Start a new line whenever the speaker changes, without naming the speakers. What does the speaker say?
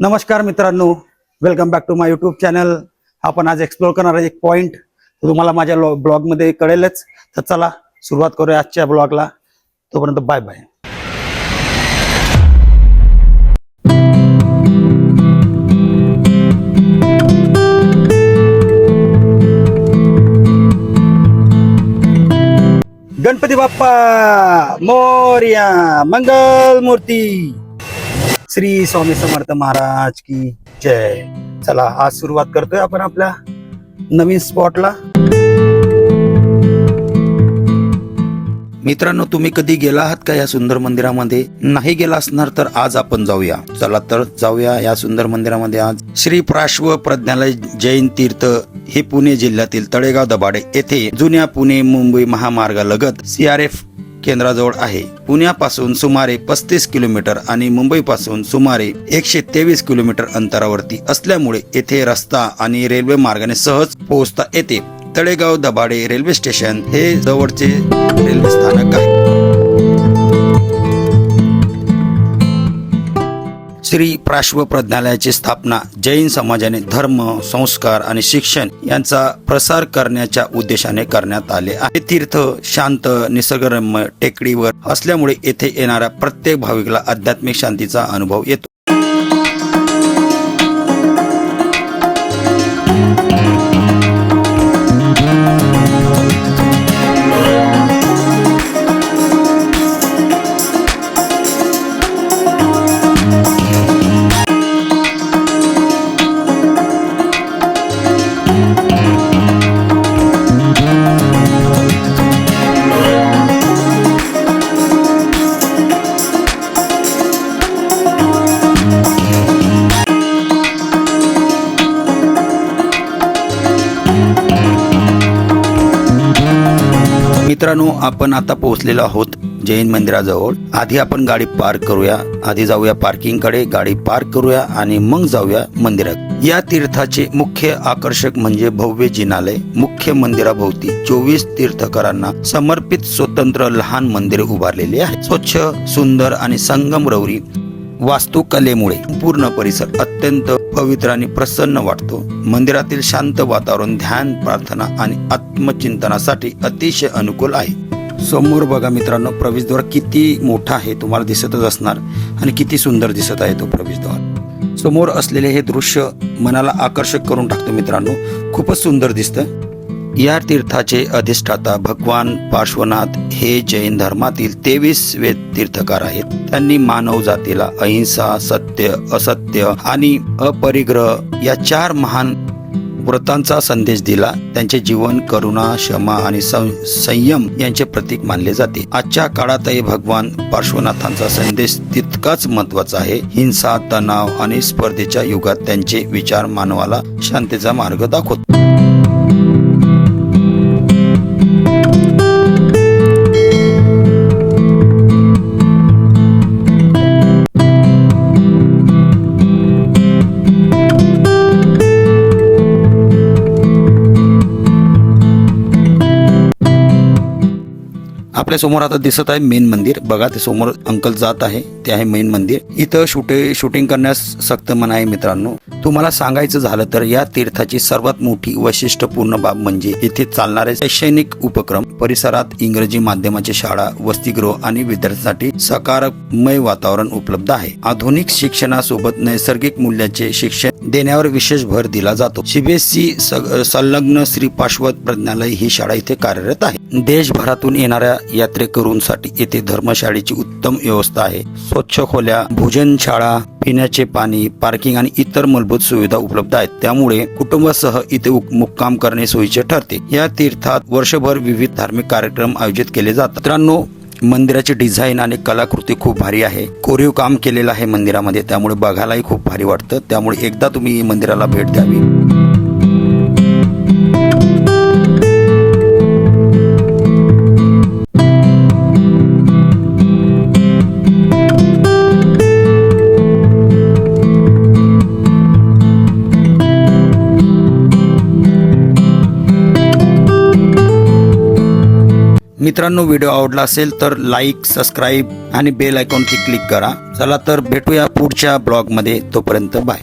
नमस्कार मित्रांनो, welcome back to my YouTube channel. आपण आज एक्सप्लोर करणार आहे एक पॉइंट. तुम्हाला माझ्या ब्लॉगमध्ये कळेलच. तर चला सुरुवात करूया आजच्या ब्लॉगला. तोपर्यंत बाय बाय. गणपती बाप्पा मोरया, मंगल मूर्ती. श्री स्वामी समर्थ महाराज की जय. चला आज सुरुवात करतोय आपण आपल्या नवीन स्पॉटला. मित्रांनो, तुम्ही कधी गेला आहात का या सुंदर मंदिरामध्ये? नाही गेला असणार तर आज आपण जाऊया. चला तर जाऊया या सुंदर मंदिरामध्ये. आज श्री पार्श्व प्रज्ञालय जैन तीर्थ हे पुणे जिल्ह्यातील तळेगाव दबाडे येथे जुन्या पुणे मुंबई महामार्गालगत CRF केंद्राजवळ आहे. पुण्यापासून सुमारे 35 किलोमीटर आणि मुंबईपासून सुमारे 123 किलोमीटर अंतरावरती असल्यामुळे येथे रस्ता आणि रेल्वे मार्गाने सहज पोहोचता येते. तळेगाव दबाडे रेल्वे स्टेशन हे जवळचे रेल्वे स्थानक आहे. श्री पार्श्व प्रज्ञालयाची स्थापना जैन समाजाने धर्म, संस्कार आणि शिक्षण यांचा प्रसार करण्याच्या उद्देशाने करण्यात आले आहे. हे तीर्थ शांत निसर्गरम्य टेकडीवर असल्यामुळे येथे येणाऱ्या प्रत्येक भाविकला आध्यात्मिक शांतीचा अनुभव येतो. मित्रांनो, आपण आता पोहोचलेलो आहोत जैन मंदिराजवळ. आधी आपण गाडी पार्क करूया. आधी जाऊया पार्किंग कडे, गाडी पार्क करूया आणि मग जाऊया मंदिरात. या तीर्थाचे मुख्य आकर्षक म्हणजे भव्य जिनालय. मुख्य मंदिराभोवती 24 तीर्थकरांना समर्पित स्वतंत्र लहान मंदिरे उभारलेली आहेत. स्वच्छ, सुंदर आणि संगमरवरी वास्तुकलेमुळे पूर्ण परिसर अत्यंत पवित्र आणि प्रसन्न वाटतो. मंदिरातील शांत वातावरण ध्यान, प्रार्थना आणि आत्मचिंतनासाठी अतिशय अनुकूल आहे. समोर बघा मित्रांनो, प्रवेशद्वार किती मोठा आहे तुम्हाला दिसतच असणार आणि किती सुंदर दिसत आहे तो प्रवेशद्वार. समोर असलेले हे दृश्य मनाला आकर्षक करून टाकतं मित्रांनो. खूपच सुंदर दिसतं. या तीर्थाचे अधिष्ठाता भगवान पार्श्वनाथ हे जैन धर्मातील 23वे तीर्थकार आहेत. त्यांनी मानव जातीला अहिंसा, सत्य, असत्य आणि अपरिग्रह या 4 महान व्रतांचा संदेश दिला. त्यांचे जीवन करुणा, क्षमा आणि संयम यांचे प्रतीक मानले जाते. आजच्या काळातही भगवान पार्श्वनाथांचा संदेश तितकाच महत्वाचा आहे. हिंसा, तणाव आणि स्पर्धेच्या युगात त्यांचे विचार मानवाला शांतीचा मार्ग दाखवतात. आपल्या समोर आता दिसत आहे मेन मंदिर. बघा ते समोर अंकल जात आहे, ते आहे मेन मंदिर. इथं शूटिंग करण्यास सक्त मनाई आहे मित्रांनो. तुम्हाला सांगायचं झालं तर या तीर्थाची सर्वात मोठी वैशिष्ट्यपूर्ण बाब म्हणजे इथे चालणारे शैक्षणिक उपक्रम. परिसरात इंग्रजी माध्यमाची शाळा, वसतिगृह आणि विद्यार्थ्यांसाठी सकारात्मक वातावरण उपलब्ध आहे. आधुनिक शिक्षणासोबत नैसर्गिक मूल्याचे शिक्षण देण्यावर विशेष भर दिला जातो. CBSE संलग्न श्री पार्श्व प्रज्ञालय ही शाळा इथे कार्यरत आहे. देशभरातून येणाऱ्या यात्रेकरूंसाठी येथे धर्मशाळेची उत्तम व्यवस्था आहे. स्वच्छ खोल्या, भोजनशाळा, पिण्याचे पाणी, पार्किंग आणि इतर मूलभूत सुविधा उपलब्ध आहेत. त्यामुळे कुटुंबासह इथे मुक्काम करणे सोयीचे ठरते. या तीर्थात वर्षभर विविध धार्मिक कार्यक्रम आयोजित केले जातात. मित्रांनो, मंदिराची डिझाईन आणि कलाकृती खूप भारी आहे. कोरीव काम केलेलं आहे मंदिरामध्ये, त्यामुळे बघायलाही खूप भारी वाटतं. त्यामुळे एकदा तुम्ही मंदिराला भेट द्यावी. मित्रांनो, व्हिडिओ आवडला असेल तर लाईक, सबस्क्राईब आणि बेल आयकॉनची क्लिक करा. चला तर भेटूया पुढच्या ब्लॉगमध्ये. तोपर्यंत बाय.